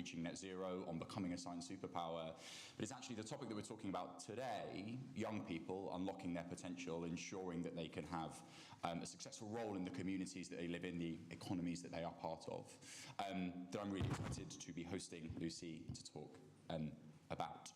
reaching net zero, on becoming a science superpower, but it's actually the topic that we're talking about today, young people unlocking their potential, ensuring that they can have a successful role in the communities that they live in, the economies that they are part of, that I'm really excited to be hosting Lucy to talk about.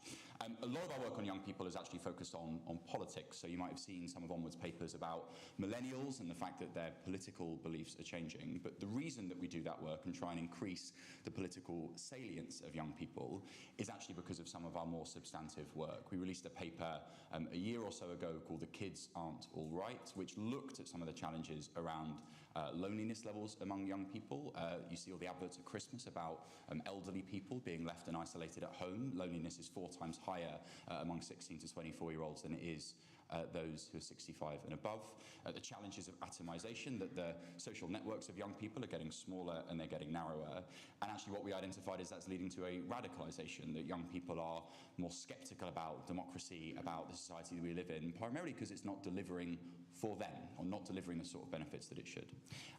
A lot of our work on young people is actually focused on politics, so you might have seen some of Onward's papers about millennials and the fact that their political beliefs are changing, but the reason that we do that work and try and increase the political salience of young people is actually because of some of our more substantive work. We released a paper a year or so ago called The Kids Aren't All Right, which looked at some of the challenges around loneliness levels among young people. You see all the adverts at Christmas about elderly people being left and isolated at home. Loneliness is 4 times higher among 16 to 24-year-olds than it is those who are 65 and above. The challenges of atomization, that the social networks of young people are getting smaller and they're getting narrower. And actually what we identified is that's leading to a radicalization, that young people are more skeptical about democracy, about the society that we live in, primarily because it's not delivering for them, or not delivering the sort of benefits that it should.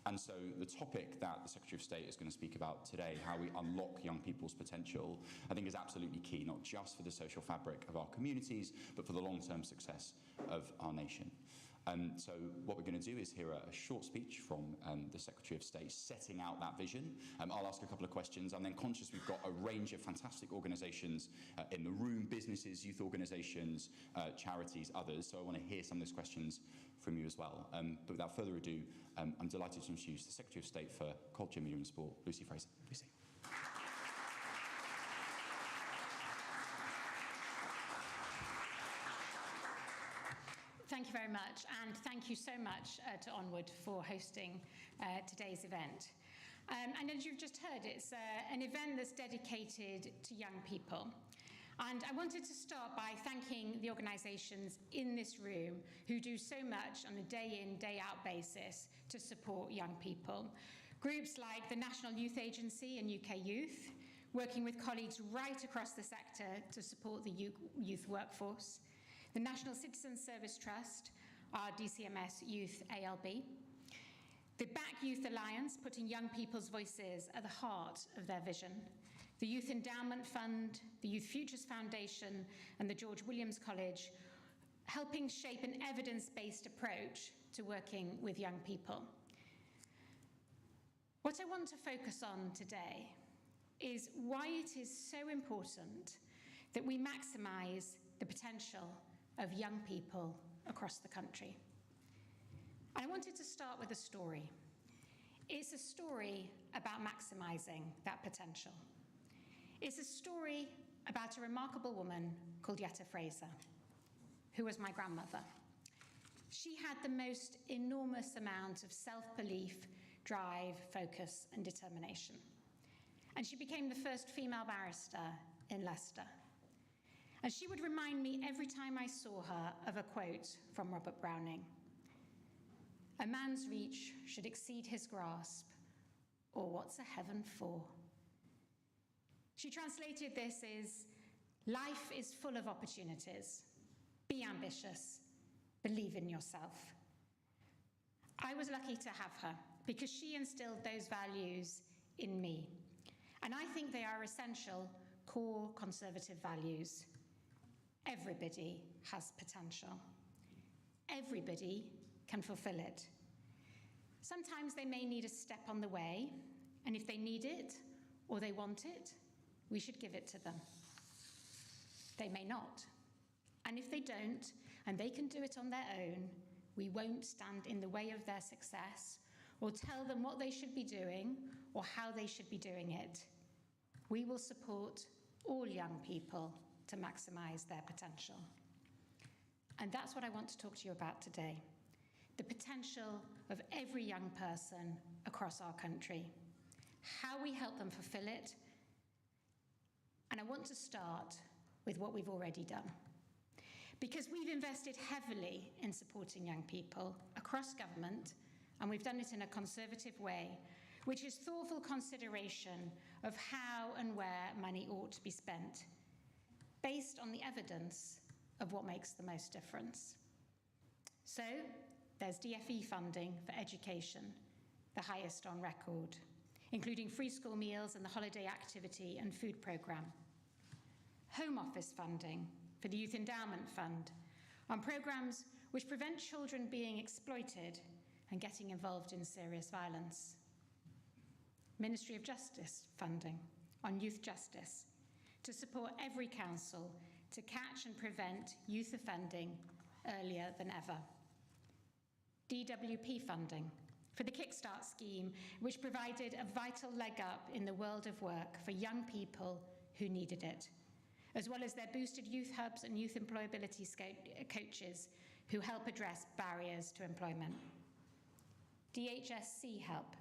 And so the topic that the Secretary of State is going to speak about today, how we unlock young people's potential, I think is absolutely key, not just for the social fabric of our communities, but for the long-term success of our nation. So what we're going to do is hear a short speech from the Secretary of State setting out that vision. I'll ask a couple of questions. I'm then conscious we've got a range of fantastic organisations in the room, businesses, youth organisations, charities, others. So I want to hear some of those questions from you as well. But without further ado, I'm delighted to introduce the Secretary of State for Culture, Media and Sport, Lucy Frazer. Lucy. Thank you very much, and thank you so much to Onward for hosting today's event. And as you've just heard, it's an event that's dedicated to young people. And I wanted to start by thanking the organisations in this room who do so much on a day-in, day-out basis to support young people. Groups like the National Youth Agency and UK Youth, working with colleagues right across the sector to support the youth workforce. The National Citizen Service Trust, our DCMS Youth ALB. The Back Youth Alliance, putting young people's voices at the heart of their vision. The Youth Endowment Fund, the Youth Futures Foundation, and the George Williams College, helping shape an evidence-based approach to working with young people. What I want to focus on today is why it is so important that we maximise the potential of young people across the country. And I wanted to start with a story. It's a story about maximising that potential. It's a story about a remarkable woman called Frazer, who was my grandmother. She had the most enormous amount of self-belief, drive, focus, and determination. And she became the first female barrister in Leicester. And she would remind me every time I saw her of a quote from Robert Browning. A man's reach should exceed his grasp, or what's a heaven for? She translated this as, life is full of opportunities. Be ambitious, believe in yourself. I was lucky to have her because she instilled those values in me. And I think they are essential core conservative values. Everybody has potential. Everybody can fulfill it. Sometimes they may need a step on the way, and if they need it or they want it, we should give it to them. They may not. And if they don't, and they can do it on their own, we won't stand in the way of their success or tell them what they should be doing or how they should be doing it. We will support all young people to maximise their potential. And that's what I want to talk to you about today. The potential of every young person across our country. How we help them fulfil it. And I want to start with what we've already done. Because we've invested heavily in supporting young people across government, and we've done it in a conservative way, which is thoughtful consideration of how and where money ought to be spent, based on the evidence of what makes the most difference. So there's DFE funding for education, the highest on record. including free school meals and the holiday activity and food programme. Home office funding for the Youth Endowment Fund on programmes which prevent children being exploited and getting involved in serious violence. Ministry of Justice funding on youth justice to support every council to catch and prevent youth offending earlier than ever. DWP funding for the Kickstart scheme, which provided a vital leg up in the world of work for young people who needed it, as well as their boosted youth hubs and youth employability coaches who help address barriers to employment. DHSC help,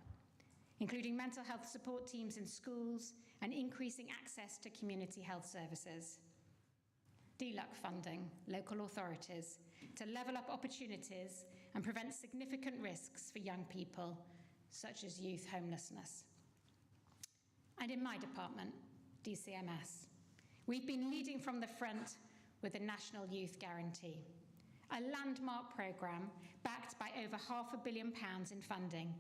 including mental health support teams in schools and increasing access to community health services. DLUC funding local authorities to level up opportunities and prevent significant risks for young people, such as youth homelessness. And in my department, DCMS, we've been leading from the front with the National Youth Guarantee, a landmark programme backed by over £500 million in funding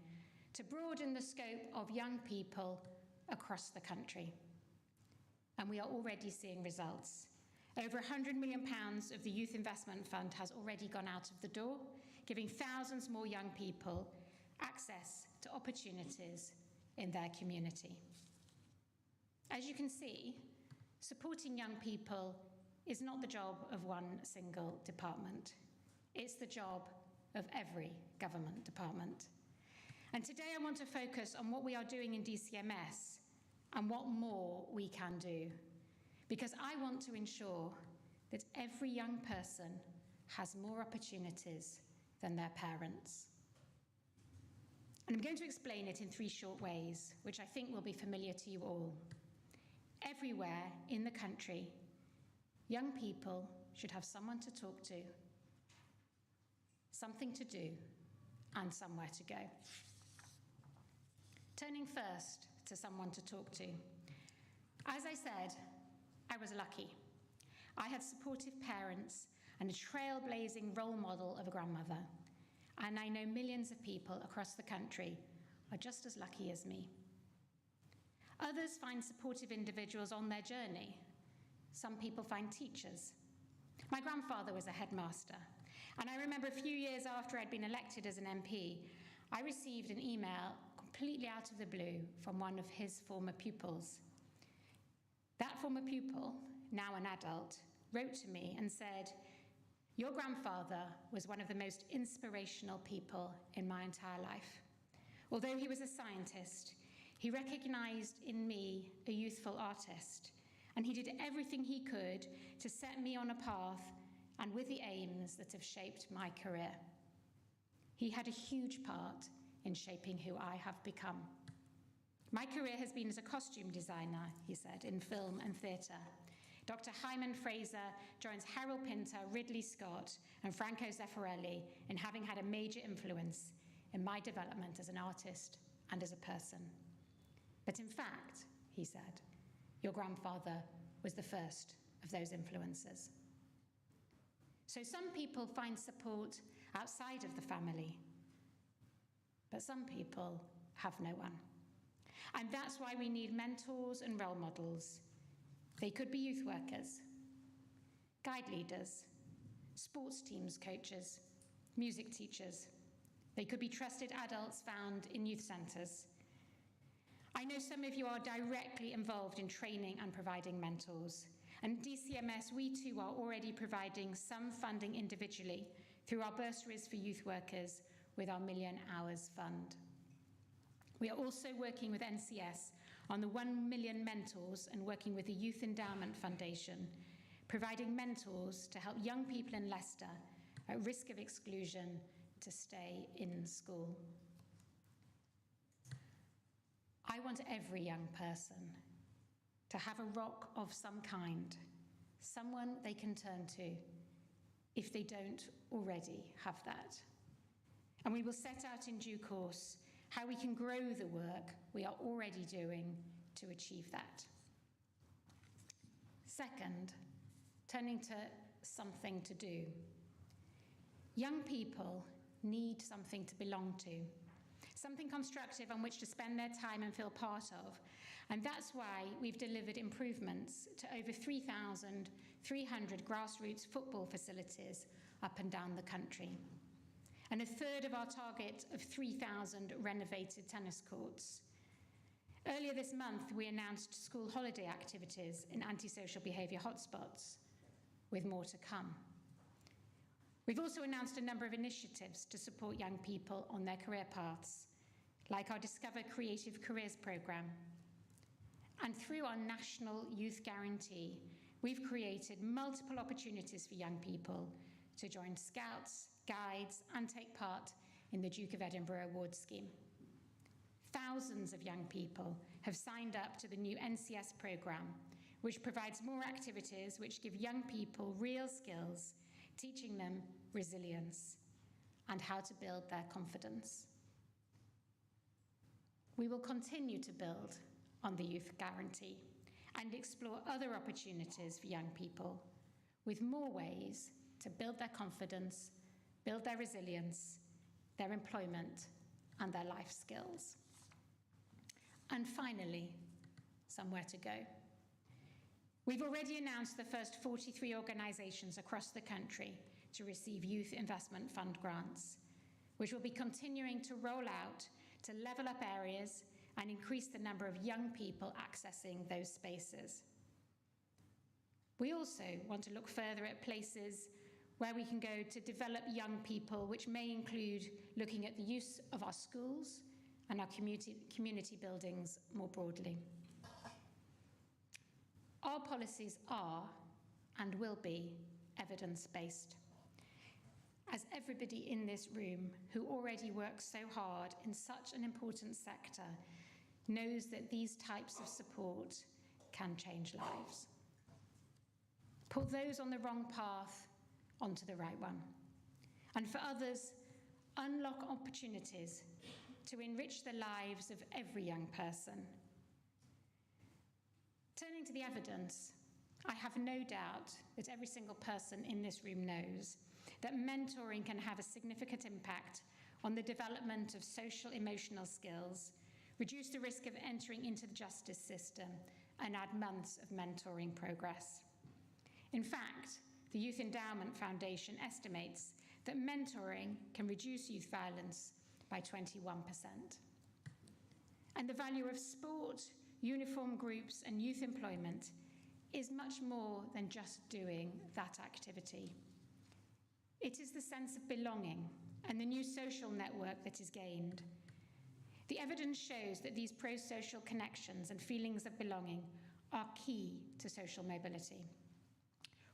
to broaden the scope of young people across the country. And we are already seeing results. Over £100 million of the Youth Investment Fund has already gone out of the door, giving thousands more young people access to opportunities in their community. As you can see, supporting young people is not the job of one single department. It's the job of every government department. And today I want to focus on what we are doing in DCMS and what more we can do, because I want to ensure that every young person has more opportunities than their parents. And I'm going to explain it in 3 short ways, which I think will be familiar to you all. Everywhere in the country, young people should have someone to talk to, something to do, and somewhere to go. Turning first to someone to talk to. As I said, I was lucky. I had supportive parents and a trailblazing role model of a grandmother. And I know millions of people across the country are just as lucky as me. Others find supportive individuals on their journey. Some people find teachers. My grandfather was a headmaster, and I remember a few years after I'd been elected as an MP, I received an email completely out of the blue from one of his former pupils. That former pupil, now an adult, wrote to me and said, "Your grandfather was one of the most inspirational people in my entire life. Although he was a scientist, he recognized in me a youthful artist, and he did everything he could to set me on a path and with the aims that have shaped my career. He had a huge part in shaping who I have become. My career has been as a costume designer," he said, "in film and theatre. Dr. Hyman Frazer joins Harold Pinter, Ridley Scott, and Franco Zeffirelli in having had a major influence in my development as an artist and as a person. But in fact," he said, "your grandfather was the first of those influences." So some people find support outside of the family, but some people have no one. And that's why we need mentors and role models. They could be youth workers, guide leaders, sports teams coaches, music teachers. They could be trusted adults found in youth centres. I know some of you are directly involved in training and providing mentors. And DCMS, we too are already providing some funding individually through our bursaries for youth workers with our Million Hours Fund. We are also working with NCS on the 1 Million Mentors and working with the Youth Endowment Foundation, providing mentors to help young people in Leicester at risk of exclusion to stay in school. I want every young person to have a rock of some kind, someone they can turn to if they don't already have that. And we will set out in due course how we can grow the work we are already doing to achieve that. Second, turning to something to do. Young people need something to belong to, something constructive on which to spend their time and feel part of. And that's why we've delivered improvements to over 3,300 grassroots football facilities up and down the country, and a third of our target of 3,000 renovated tennis courts. Earlier this month, we announced school holiday activities in antisocial behaviour hotspots, with more to come. We've also announced a number of initiatives to support young people on their career paths, like our Discover Creative Careers programme. And through our National Youth Guarantee, we've created multiple opportunities for young people to join Scouts, Guides, and take part in the Duke of Edinburgh Awards scheme. Thousands of young people have signed up to the new NCS programme, which provides more activities which give young people real skills, teaching them resilience and how to build their confidence. We will continue to build on the Youth Guarantee and explore other opportunities for young people, with more ways to build their confidence, build their resilience, their employment, and their life skills. And finally, somewhere to go. We've already announced the first 43 organisations across the country to receive Youth Investment Fund grants, which will be continuing to roll out to level up areas and increase the number of young people accessing those spaces. We also want to look further at places where we can go to develop young people, which may include looking at the use of our schools and our community buildings more broadly. Our policies are and will be evidence-based. As everybody in this room who already works so hard in such an important sector knows that these types of support can change lives. Put those on the wrong path onto the right one. And for others, unlock opportunities to enrich the lives of every young person. Turning to the evidence, I have no doubt that every single person in this room knows that mentoring can have a significant impact on the development of social emotional skills, reduce the risk of entering into the justice system, and add months of mentoring progress. In fact, the Youth Endowment Foundation estimates that mentoring can reduce youth violence by 21%. And the value of sport, uniform groups, and youth employment is much more than just doing that activity. It is the sense of belonging and the new social network that is gained. The evidence shows that these pro-social connections and feelings of belonging are key to social mobility.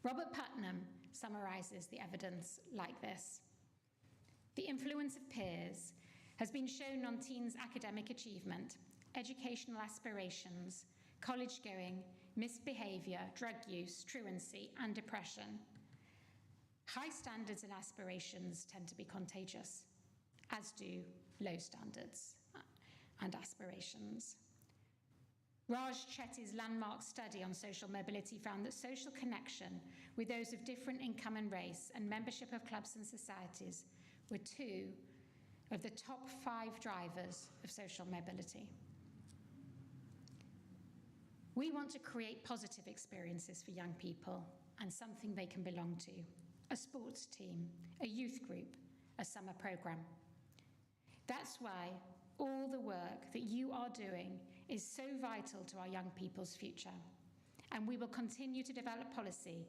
Robert Putnam summarises the evidence like this. The influence of peers has been shown on teens' academic achievement, educational aspirations, college going, misbehaviour, drug use, truancy, and depression. High standards and aspirations tend to be contagious, as do low standards and aspirations. Raj Chetty's landmark study on social mobility found that social connection with those of different income and race and membership of clubs and societies were 2 of the top 5 drivers of social mobility. We want to create positive experiences for young people and something they can belong to. A sports team, a youth group, a summer programme. That's why all the work that you are doing is so vital to our young people's future. And we will continue to develop policy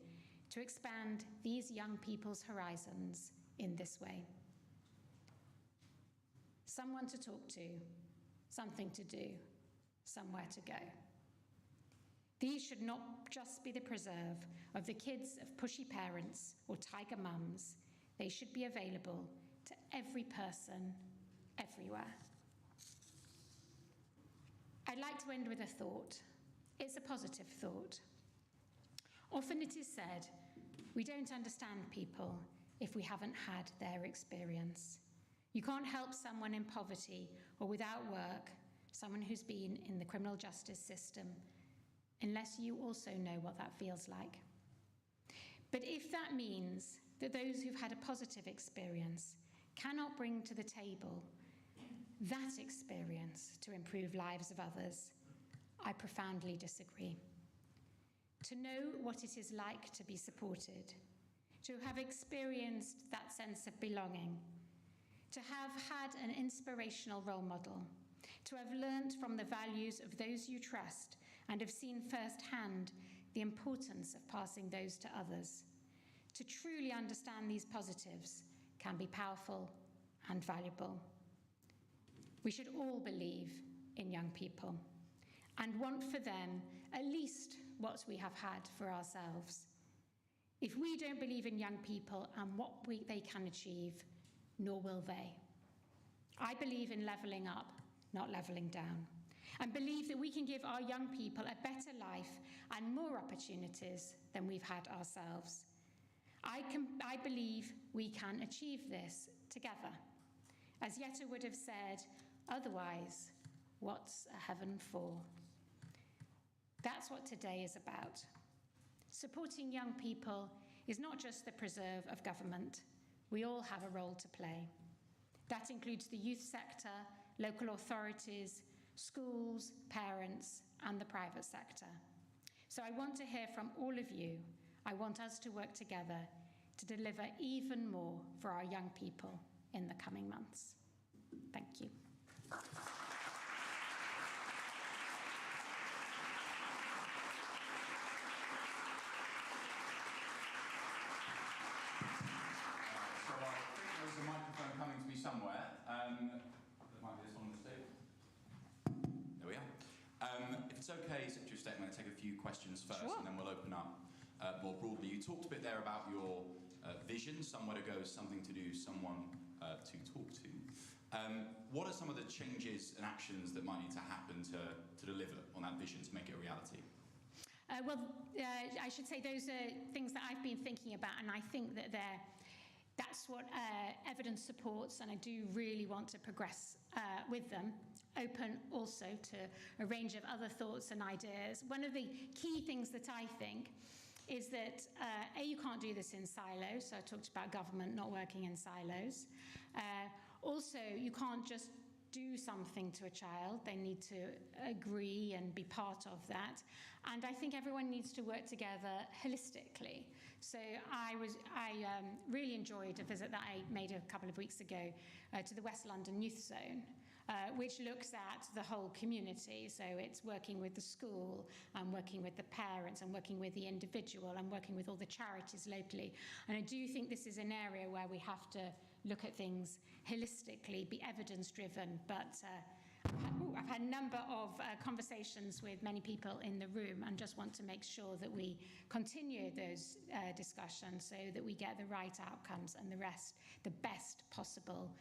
to expand these young people's horizons in this way. Someone to talk to, something to do, somewhere to go. These should not just be the preserve of the kids of pushy parents or tiger mums. They should be available to every person, everywhere. I'd like to end with a thought. It's a positive thought. Often it is said, we don't understand people if we haven't had their experience. You can't help someone in poverty or without work, someone who's been in the criminal justice system, unless you also know what that feels like. But if that means that those who've had a positive experience cannot bring to the table that experience to improve lives of others, I profoundly disagree. To know what it is like to be supported, to have experienced that sense of belonging, to have had an inspirational role model, to have learnt from the values of those you trust and have seen firsthand the importance of passing those to others. To truly understand these positives can be powerful and valuable. We should all believe in young people and want for them at least what we have had for ourselves. If we don't believe in young people and what they can achieve, nor will they. I believe in levelling up, not levelling down, and believe that we can give our young people a better life and more opportunities than we've had ourselves. I believe we can achieve this together. As Jetta would have said, otherwise, what's a heaven for? That's what today is about. Supporting young people is not just the preserve of government. We all have a role to play. That includes the youth sector, local authorities, schools, parents, and the private sector. So I want to hear from all of you. I want us to work together to deliver even more for our young people in the coming months. Thank you. There's a microphone coming to me somewhere. There might be this one on the stage. There we are. If it's okay, Secretary of State, I'm going to take a few questions first, Sure. and then we'll open up more broadly. You talked a bit there about your vision, somewhere to go, something to do, someone to talk to. What are some of the changes and actions that might need to happen to deliver on that vision, to make it a reality? I should say those are things that I've been thinking about, and I think that that's what evidence supports, and I do really want to progress with them. Open also to a range of other thoughts and ideas. One of the key things that I think is that, you can't do this in silos. So I talked about government not working in silos. Also, you can't just do something to a child. They need to agree and be part of that. And I think everyone needs to work together holistically. So I really enjoyed a visit that I made a couple of weeks ago to the West London Youth Zone, which looks at the whole community. So it's working with the school, and working with the parents, and working with the individual, and working with all the charities locally. And I do think this is an area where we have to look at things holistically, be evidence-driven, but I've had a number of conversations with many people in the room, and just want to make sure that we continue those discussions so that we get the right outcomes and the best possible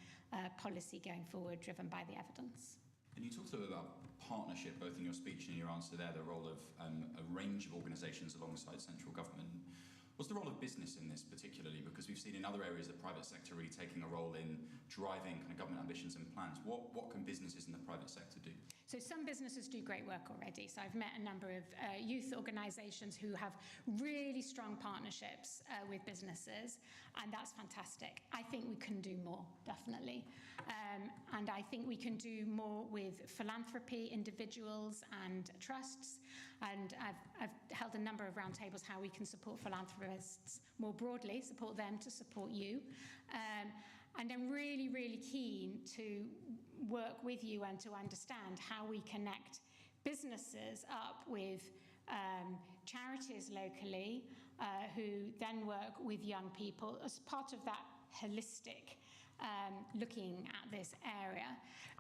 policy going forward, driven by the evidence. And you talked a bit about partnership, both in your speech and in your answer there, the role of a range of organisations alongside central government. What's the role of business in this particularly? Because we've seen in other areas the private sector really taking a role in driving kind of government ambitions and plans. What can businesses in the private sector do? So some businesses do great work already. So I've met a number of youth organisations who have really strong partnerships with businesses, and that's fantastic. I think we can do more, definitely. And I think we can do more with philanthropy, individuals and trusts. And I've held a number of roundtables how we can support philanthropists more broadly, support them to support you. And I'm really, really keen to work with you and to understand how we connect businesses up with charities locally who then work with young people as part of that holistic looking at this area.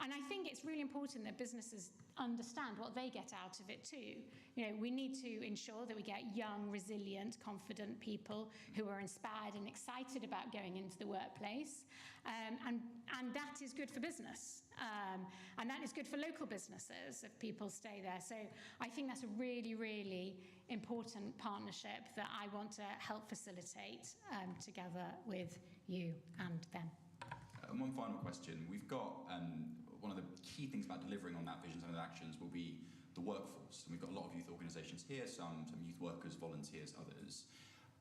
And I think it's really important that businesses understand what they get out of it too. You know, we need to ensure that we get young, resilient, confident people who are inspired and excited about going into the workplace. And that is good for business. And that is good for local businesses if people stay there. So I think that's a really, really important partnership that I want to help facilitate together with you and them. And one final question. We've got one of the key things about delivering on that vision and actions will be the workforce. And we've got a lot of youth organisations here, some youth workers, volunteers, others.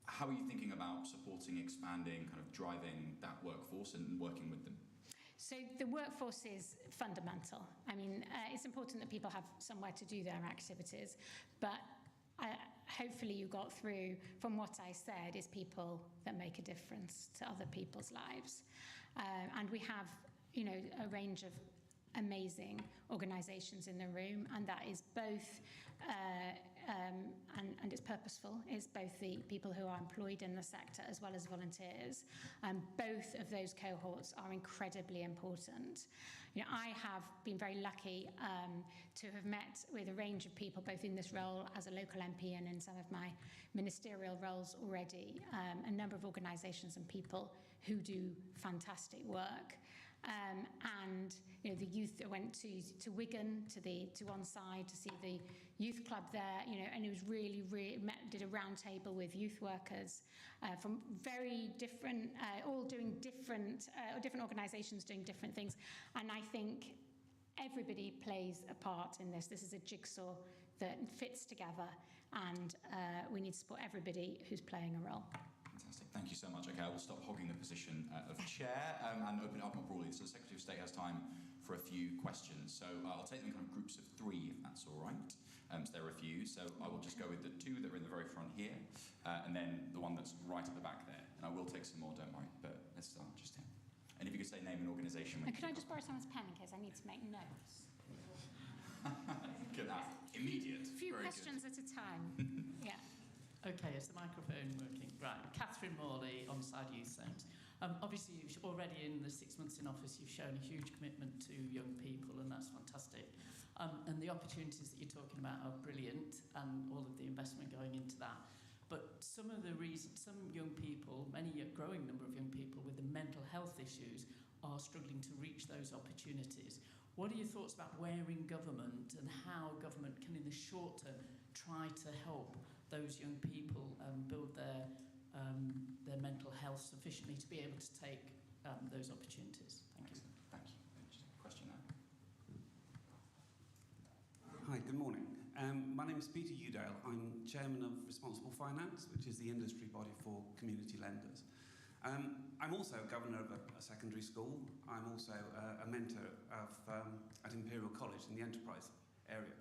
How are you thinking about supporting, expanding, kind of driving that workforce and working with them? So the workforce is fundamental. I mean, it's important that people have somewhere to do their activities, but hopefully you got through from what I said is people that make a difference to other people's lives. And we have, a range of amazing organisations in the room, and that is both, and it's purposeful, is both the people who are employed in the sector as well as volunteers. Both of those cohorts are incredibly important. I have been very lucky to have met with a range of people, both in this role as a local MP and in some of my ministerial roles already, a number of organisations and people who do fantastic work. And the youth that went to Wigan, to one side to see the youth club there, and it was really did a round table with youth workers from very different, all doing different organisations doing different things. And I think everybody plays a part in this. This is a jigsaw that fits together, and we need to support everybody who's playing a role. Fantastic. Thank you so much. Okay, I will stop hogging the position of chair and open it up more broadly. So the Secretary of State has time for a few questions. So I'll take them in kind of groups of 3, if that's all right. So there are a few. So I will just go with the 2 that are in the very front here, and then the one that's right at the back there. And I will take some more, don't worry. But let's start just here. And if you could say name and organisation. And could I just borrow someone's pen in case I need to make notes? Good. Immediate. A few questions at a time. Yeah. Okay, is the microphone working? Right. Catherine Morley, on-side youth zones. Obviously, you've already in the 6 months in office, you've shown a huge commitment to young people, and that's fantastic. And the opportunities that you're talking about are brilliant, and all of the investment going into that. But some of the reasons, some young people, a growing number of young people with the mental health issues are struggling to reach those opportunities. What are your thoughts about where in government and how government can, in the short term, try to help those young people build their mental health sufficiently to be able to take those opportunities? Thank you. Thank you. Just a question now. Hi, good morning. My name is Peter Udale. I'm Chairman of Responsible Finance, which is the industry body for community lenders. I'm also Governor of a secondary school. I'm also a mentor at Imperial College in the enterprise area.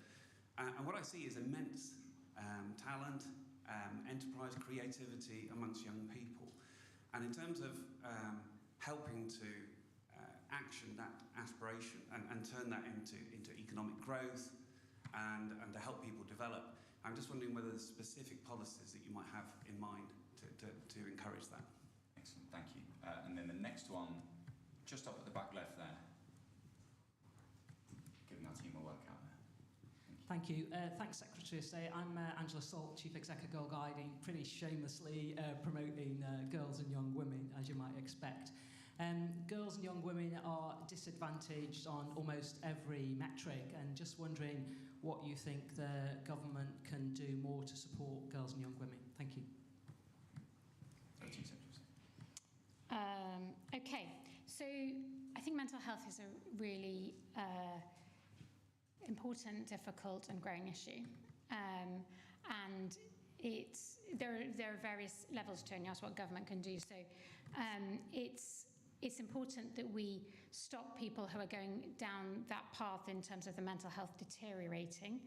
And what I see is immense talent, enterprise, creativity amongst young people. And in terms of helping to action that aspiration and turn that into economic growth and to help people develop, I'm just wondering whether there's specific policies that you might have in mind to encourage that. Excellent, thank you. And then the next one, just up at the back left there. Giving our team a workout there. Thank you. Thanks, Secretary of State. I'm Angela Salt, Chief Executive Girl Guiding, pretty shamelessly promoting girls and young women, as you might expect. Girls and young women are disadvantaged on almost every metric, and just wondering what you think the government can do more to support girls and young women. Thank you. Okay, so I think mental health is a really important, difficult and growing issue. And there are various levels to it, and you asked what government can do. So it's important that we stop people who are going down that path in terms of the mental health deteriorating.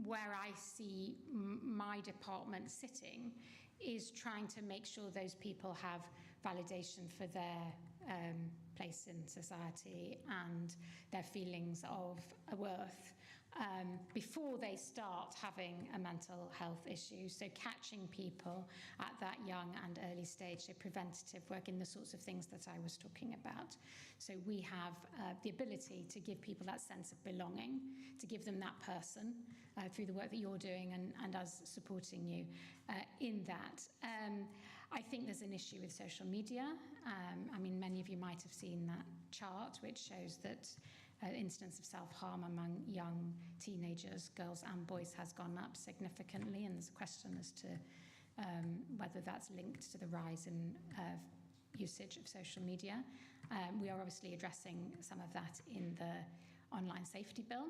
Where I see my department sitting is trying to make sure those people have validation for their place in society and their feelings of worth before they start having a mental health issue. So catching people at that young and early stage, so preventative work in the sorts of things that I was talking about. So we have the ability to give people that sense of belonging, to give them that person through the work that you're doing and us supporting you in that. I think there's an issue with social media. I mean, many of you might have seen that chart, which shows that incidence of self-harm among young teenagers, girls and boys, has gone up significantly, and there's a question as to whether that's linked to the rise in usage of social media. We are obviously addressing some of that in the online safety bill.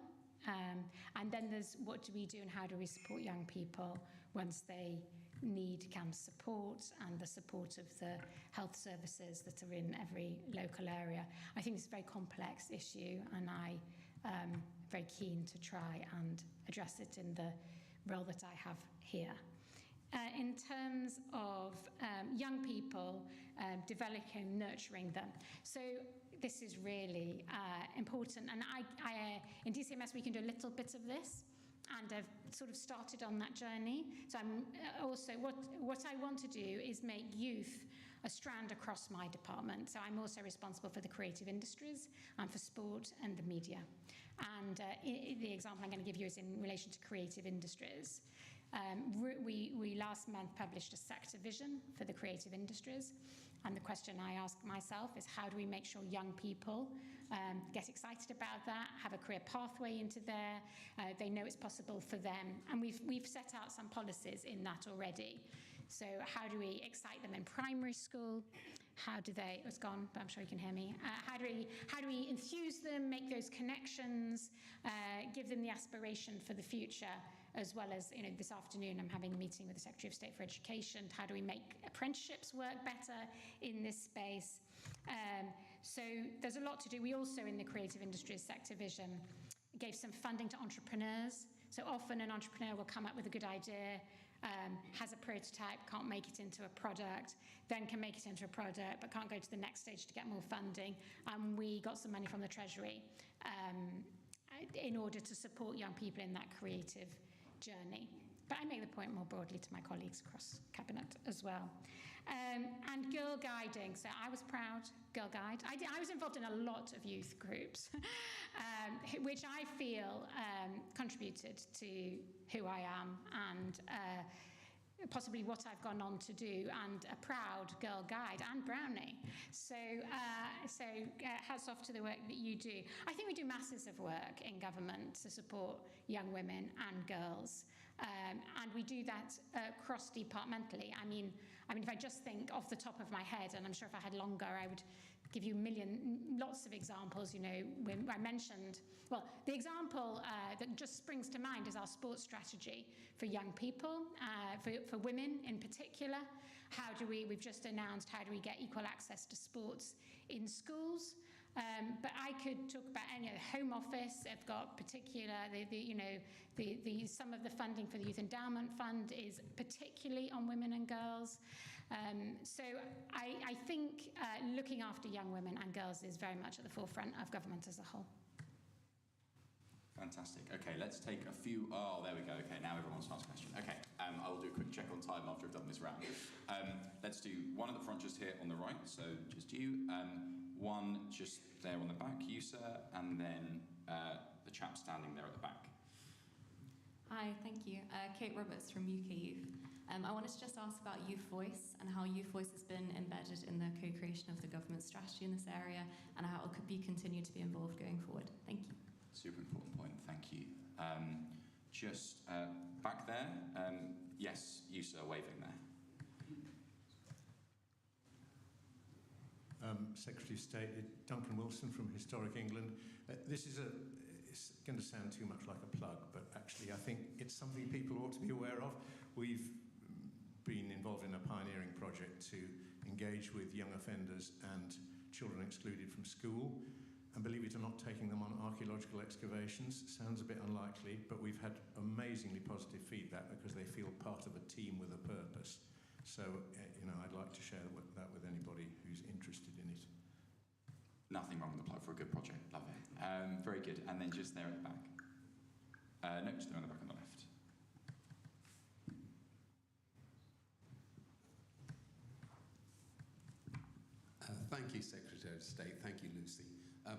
And then there's what do we do and how do we support young people once they need CAM's support and the support of the health services that are in every local area. I think it's a very complex issue, and I am very keen to try and address it in the role that I have here. In terms of young people, developing, nurturing them. So this is really important, and in DCMS we can do a little bit of this, and I've sort of started on that journey. So I'm also, what I want to do is make youth a strand across my department. So I'm also responsible for the creative industries and for sport and the media. And the example I'm going to give you is in relation to creative industries. We last month published a sector vision for the creative industries. And the question I ask myself is, how do we make sure young people get excited about that, have a career pathway into there, they know it's possible for them. And we've set out some policies in that already. So how do we excite them in primary school? How do they, it's gone, but I'm sure you can hear me. How do we enthuse them, make those connections, give them the aspiration for the future, as well as, this afternoon I'm having a meeting with the Secretary of State for Education. How do we make apprenticeships work better in this space? So there's a lot to do. We also, in the creative industries sector vision, gave some funding to entrepreneurs. So often an entrepreneur will come up with a good idea, has a prototype, can't make it into a product, then can make it into a product, but can't go to the next stage to get more funding. And we got some money from the Treasury in order to support young people in that creative journey. But I make the point more broadly to my colleagues across Cabinet as well. And Girl Guiding. So I was proud, Girl Guide. I was involved in a lot of youth groups, which I feel contributed to who I am and possibly what I've gone on to do, and a proud Girl Guide and Brownie. So hats off to the work that you do. I think we do masses of work in government to support young women and girls. And we do that cross-departmentally. I mean, if I just think off the top of my head, and I'm sure if I had longer, I would give you lots of examples. When I mentioned, well, the example that just springs to mind is our sports strategy for young people, for women in particular. We've just announced, how do we get equal access to sports in schools? But I could talk about any Home Office. I've got particular, some of the funding for the Youth Endowment Fund is particularly on women and girls. So I think looking after young women and girls is very much at the forefront of government as a whole. Fantastic. Okay, let's take a few. Oh, there we go. Okay, now everyone wants to ask a question. Okay, I will do a quick check on time after I've done this round. Let's do one at the front just here on the right, so just you. One just there on the back, you sir, and then the chap standing there at the back. Hi, thank you. Kate Roberts from UK Youth. I wanted to just ask about Youth Voice and how Youth Voice has been embedded in the co-creation of the government strategy in this area, and how it could be continued to be involved going forward. Thank you. Super important point, thank you. Just back there, yes, you sir, waving there. Secretary of State Duncan Wilson from Historic England. This is it's going to sound too much like a plug, but actually I think it's something people ought to be aware of. We've been involved in a pioneering project to engage with young offenders and children excluded from school, and believe it or not, taking them on archaeological excavations. Sounds a bit unlikely, but we've had amazingly positive feedback because they feel part of a team with a purpose. So, I'd like to share that with anybody who's interested in it. Nothing wrong with the plug for a good project. Love it. Very good. And then just there at the back. No, just there on the back on the left. Thank you, Secretary of State. Thank you, Lucy.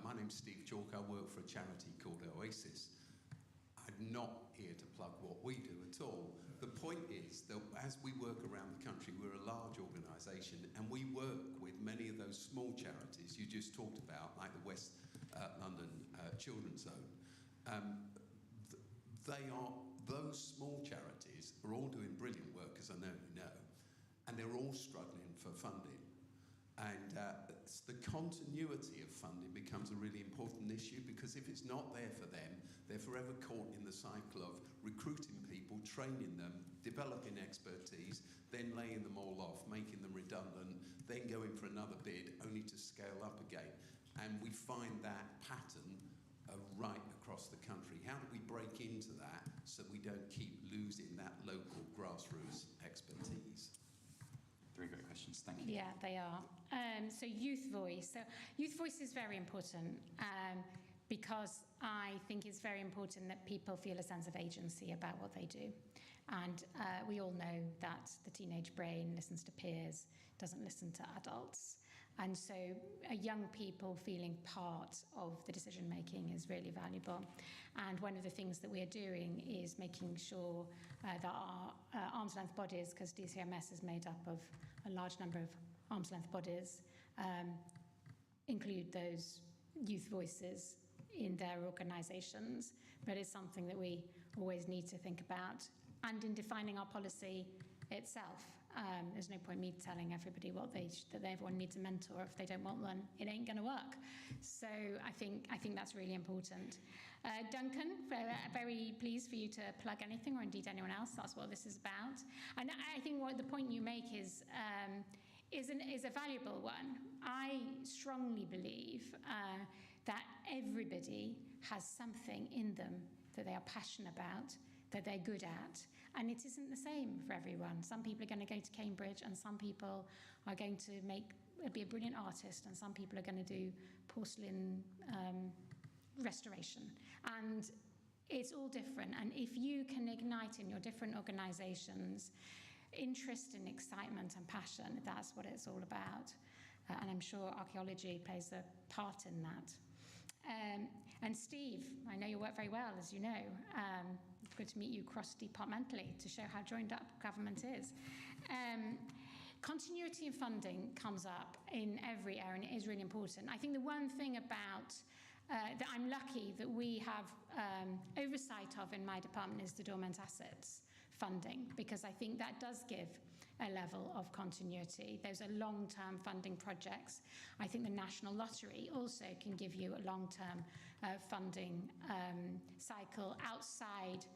My name's Steve Chalk. I work for a charity called Oasis. I'm not here to plug what we do at all. The point is that as we work around the country, we're a large organisation, and we work with many of those small charities you just talked about, like the West London Children's Zone. Those small charities are all doing brilliant work, as I know you know, and they're all struggling for funding. And the continuity of funding becomes a really important issue, because if it's not there for them, they're forever caught in the cycle of recruiting people, training them, developing expertise, then laying them all off, making them redundant, then going for another bid, only to scale up again. And we find that pattern right across the country. How do we break into that so we don't keep losing that local grassroots expertise? Three great questions, thank you. Yeah, they are. So youth voice. So youth voice is very important because I think it's very important that people feel a sense of agency about what they do. And we all know that the teenage brain listens to peers, doesn't listen to adults. And so young people feeling part of the decision making is really valuable. And one of the things that we are doing is making sure that our arm's length bodies, because DCMS is made up of a large number of arm's length bodies, include those youth voices in their organisations. But it's something that we always need to think about. And in defining our policy itself, there's no point me telling everybody that everyone needs a mentor. If they don't want one, it ain't going to work. So I think that's really important. Duncan, very pleased for you to plug anything, or indeed anyone else. That's what this is about. And I think what the point you make is a valuable one. I strongly believe that everybody has something in them that they are passionate about, that they're good at. And it isn't the same for everyone. Some people are going to go to Cambridge, and some people are going to be a brilliant artist, and some people are going to do porcelain restoration. And it's all different. And if you can ignite in your different organisations interest and excitement and passion, that's what it's all about. And I'm sure archaeology plays a part in that. And Steve, I know your work very well, as you know. It's good to meet you cross-departmentally to show how joined up government is. Continuity in funding comes up in every area, and it is really important. I think the one thing about that I'm lucky that we have oversight of in my department is the dormant assets funding, because I think that does give a level of continuity. Those are long-term funding projects. I think the National Lottery also can give you a long-term funding cycle outside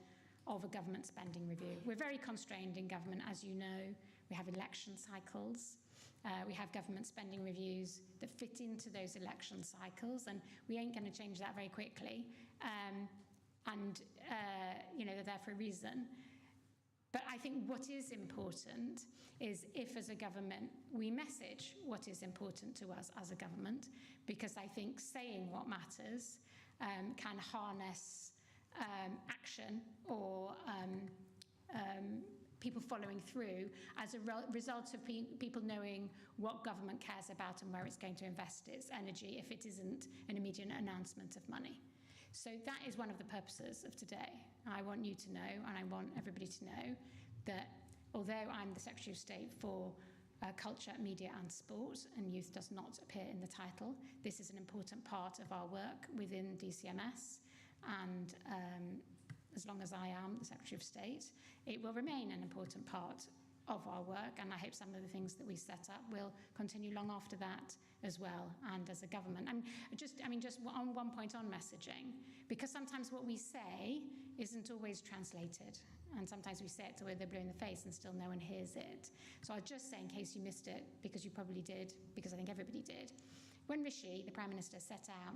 of a government spending review. We're very constrained in government, as you know. We have election cycles. We have government spending reviews that fit into those election cycles, and we ain't going to change that very quickly. They're there for a reason. But I think what is important is if, as a government, we message what is important to us as a government, because I think saying what matters can harness action or people following through as a result of people knowing what government cares about and where it's going to invest its energy if it isn't an immediate announcement of money. So that is one of the purposes of today. I want you to know, and I want everybody to know, that although I'm the Secretary of State for Culture, Media and Sport, and youth does not appear in the title, this is an important part of our work within DCMS, and as long as I am the Secretary of State, it will remain an important part of our work, and I hope some of the things that we set up will continue long after that as well, and as a government. Just on one point on messaging, because sometimes what we say isn't always translated, and sometimes we say it to where they're blue in the face and still no one hears it. So I'll just say, in case you missed it, because you probably did, because I think everybody did, when Rishi, the Prime Minister, set out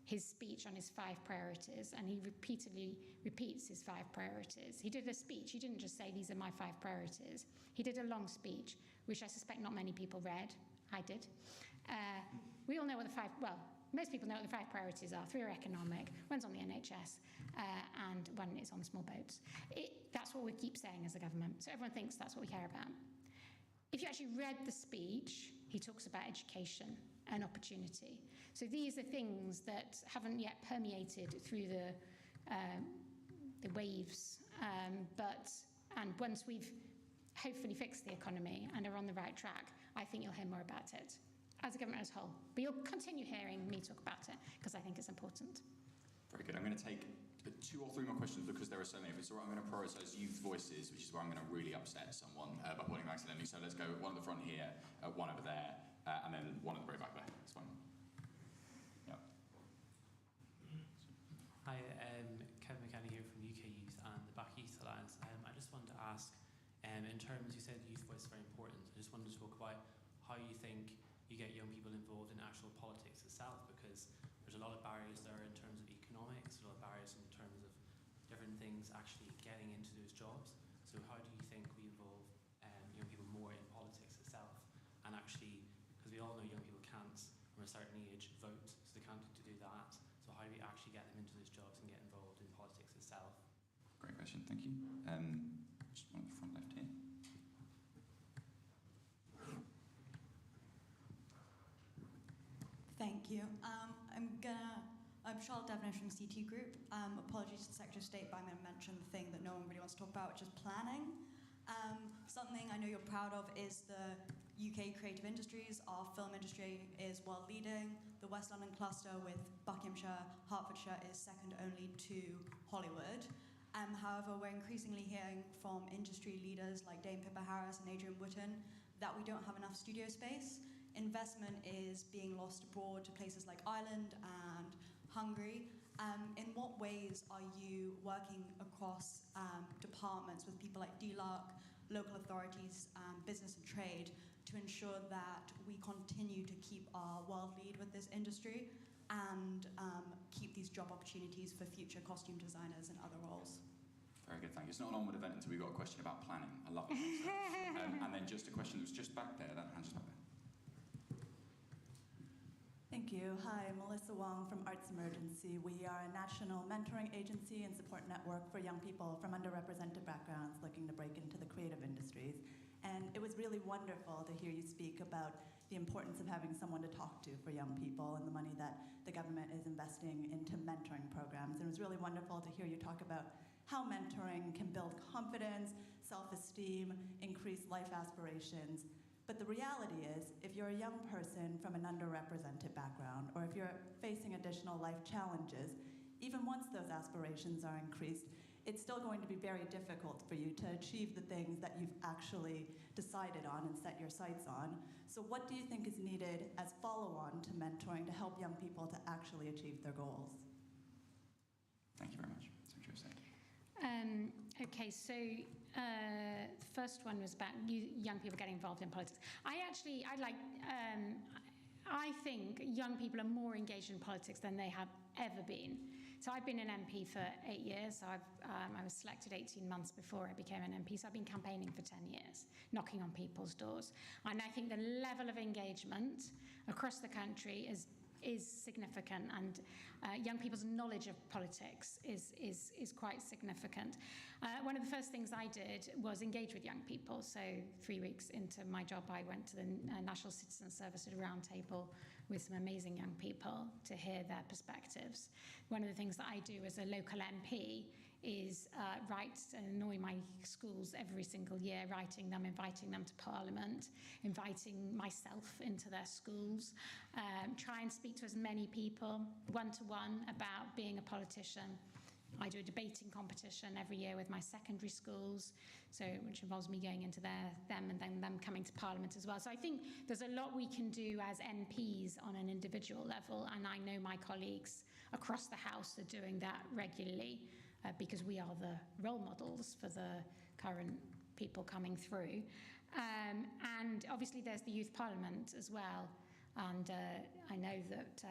his speech on his 5 priorities, and he repeatedly repeats his 5 priorities. He did a speech. He didn't just say, these are my 5 priorities. He did a long speech, which I suspect not many people read. I did. We all know what most people know what the 5 priorities are. 3 are economic, one's on the NHS, and one is on small boats. That's what we keep saying as a government, so everyone thinks that's what we care about. If you actually read the speech, he talks about education and opportunity. So these are things that haven't yet permeated through the waves, and once we've hopefully fixed the economy and are on the right track, I think you'll hear more about it as a government as a whole. But you'll continue hearing me talk about it because I think it's important. Very good. I'm going to take 2 or 3 more questions because there are so many. If it's all right, I'm going to prioritise youth voices, which is where I'm going to really upset someone by pointing accidentally. So let's go one at the front here, one over there, and then one at the very back there. That's fine. Yeah. Hi, Kevin McKenna here from UK Youth and the Back Youth Alliance. I just wanted to ask, in in terms, you said youth voice is very important. I just wanted to talk about how you think you get young people involved in actual politics itself, because there's a lot of barriers there in terms of economics, a lot of barriers in terms of different things actually getting into those jobs. So how do you think we involve young people more in politics itself? And actually, because we all know young people can't, from a certain age, vote, so they can't do that. So how do we actually get them into those jobs and get involved in politics itself? Great question, thank you. Just one at the front left here. Thank you. I'm Charlotte Devonish from CT Group. Apologies to the Secretary of State, but I'm going to mention the thing that no one really wants to talk about, which is planning. Something I know you're proud of is the UK creative industries. Our film industry is world leading. The West London cluster with Buckinghamshire, Hertfordshire is second only to Hollywood. However, we're increasingly hearing from industry leaders like Dame Pippa Harris and Adrian Wooten that we don't have enough studio space. Investment is being lost abroad to places like Ireland and Hungary. In what ways are you working across departments with people like DLUC, local authorities, business and trade to ensure that we continue to keep our world lead with this industry and keep these job opportunities for future costume designers and other roles? Very good, thank you. It's not an onward event until we've got a question about planning. I love that. And then just a question that was just back there, that hand just back there. Thank you. Hi, Melissa Wong from Arts Emergency. We are a national mentoring agency and support network for young people from underrepresented backgrounds looking to break into the creative industries. And it was really wonderful to hear you speak about the importance of having someone to talk to for young people and the money that the government is investing into mentoring programs. And it was really wonderful to hear you talk about how mentoring can build confidence, self-esteem, increase life aspirations. But the reality is, if you're a young person from an underrepresented background, or if you're facing additional life challenges, even once those aspirations are increased, it's still going to be very difficult for you to achieve the things that you've actually decided on and set your sights on. So what do you think is needed as follow-on to mentoring to help young people to actually achieve their goals? Thank you very much. Secretary of State. Okay, so the first one was about young people getting involved in politics. I think young people are more engaged in politics than they have ever been. So I've been an MP for 8 years. So I was selected 18 months before I became an MP. So I've been campaigning for 10 years, knocking on people's doors. And I think the level of engagement across the country is significant, and young people's knowledge of politics is quite significant. One of the first things I did was engage with young people. So 3 weeks into my job, I went to the National Citizen Service at a round table with some amazing young people to hear their perspectives. One of the things that I do as a local MP is write and annoy my schools every single year, writing them, inviting them to Parliament, inviting myself into their schools, try and speak to as many people one-to-one about being a politician. I do a debating competition every year with my secondary schools, which involves me going into them and then them coming to Parliament as well. So I think there's a lot we can do as MPs on an individual level, and I know my colleagues across the House are doing that regularly because we are the role models for the current people coming through. And obviously there's the Youth Parliament as well. And I know that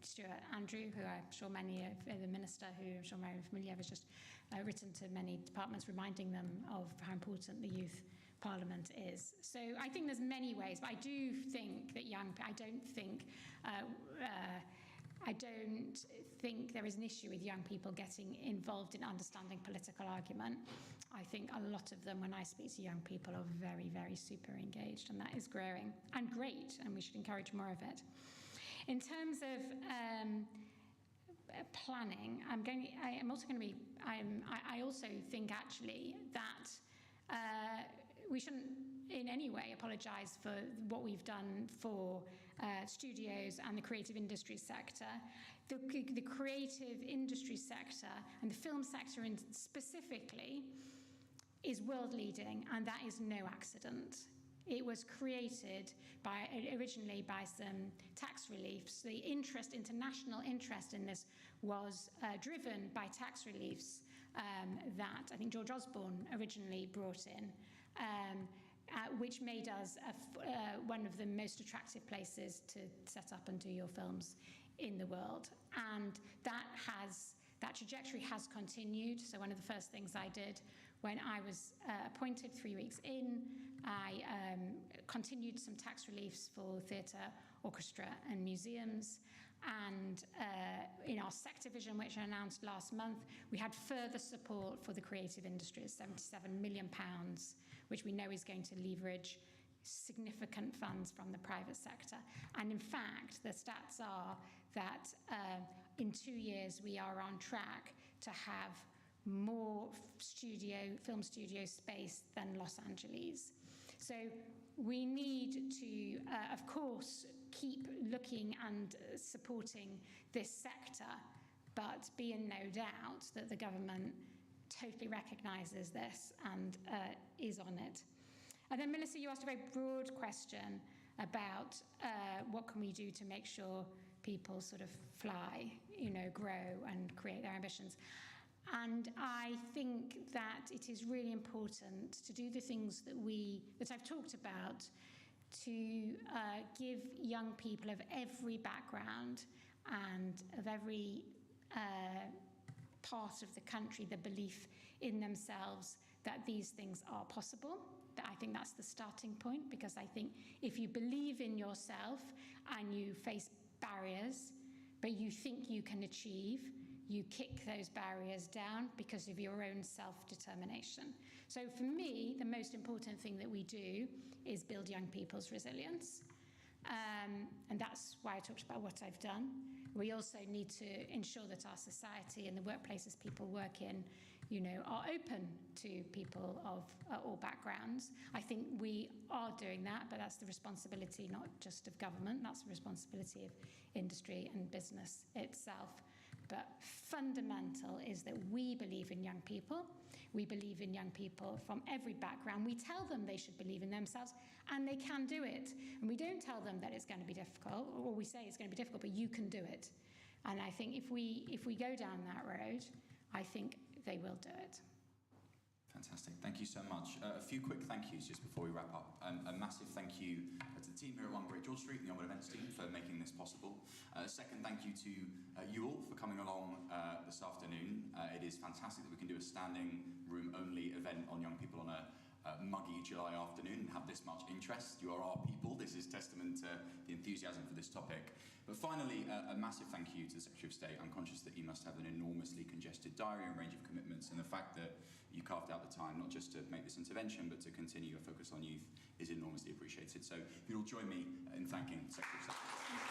Stuart Andrew, who I'm sure many of the minister, who I'm sure very familiar with, has just written to many departments reminding them of how important the Youth Parliament is. So I think there's many ways, but I do think that I don't think there is an issue with young people getting involved in understanding political argument. I think a lot of them, when I speak to young people, are very, very super engaged, and that is growing and great, and we should encourage more of it. In terms of planning, I also think actually that we shouldn't in any way apologise for what we've done for studios and the creative industry sector. The creative industry sector and the film sector specifically is world leading, and that is no accident. It was created originally by some tax reliefs. The international interest in this was driven by tax reliefs that I think George Osborne originally brought in. which made us one of the most attractive places to set up and do your films in the world. And that trajectory has continued. So one of the first things I did when I was appointed 3 weeks in, I continued some tax reliefs for theatre, orchestra and museums. And in our sector vision, which I announced last month, we had further support for the creative industries, £77 million, which we know is going to leverage significant funds from the private sector. And in fact, the stats are that in 2 years, we are on track to have more film studio space than Los Angeles. So we need to, of course, keep looking and supporting this sector, but be in no doubt that the government totally recognises this and is on it. And then, Melissa, you asked a very broad question about what can we do to make sure people sort of fly, grow and create their ambitions. And I think that it is really important to do the things that I've talked about, to give young people of every background and of every part of the country the belief in themselves that these things are possible. I think that's the starting point, because I think if you believe in yourself and you face barriers, but you think you can achieve, you kick those barriers down because of your own self-determination. So for me, the most important thing that we do is build young people's resilience. And that's why I talked about what I've done. We also need to ensure that our society and the workplaces people work in, are open to people of all backgrounds. I think we are doing that, but that's the responsibility not just of government, that's the responsibility of industry and business itself. But fundamental is that we believe in young people. We believe in young people from every background. We tell them they should believe in themselves, and they can do it. And we don't tell them that it's going to be difficult, or we say it's going to be difficult, but you can do it. And I think if we go down that road, I think they will do it. Fantastic. Thank you so much. A few quick thank yous just before we wrap up. A massive thank you to the team here at 1 Great George Street and the Onward Events team for making this possible. Second thank you to you all for coming along this afternoon. It is fantastic that we can do a standing room only event on young people on a muggy July afternoon and have this much interest. You are our people. This is testament to the enthusiasm for this topic. But finally, a massive thank you to the Secretary of State. I'm conscious that you must have an enormously congested diary and range of commitments, and the fact that you carved out the time not just to make this intervention but to continue your focus on youth is enormously appreciated. So if you'll join me in thanking the Secretary of State.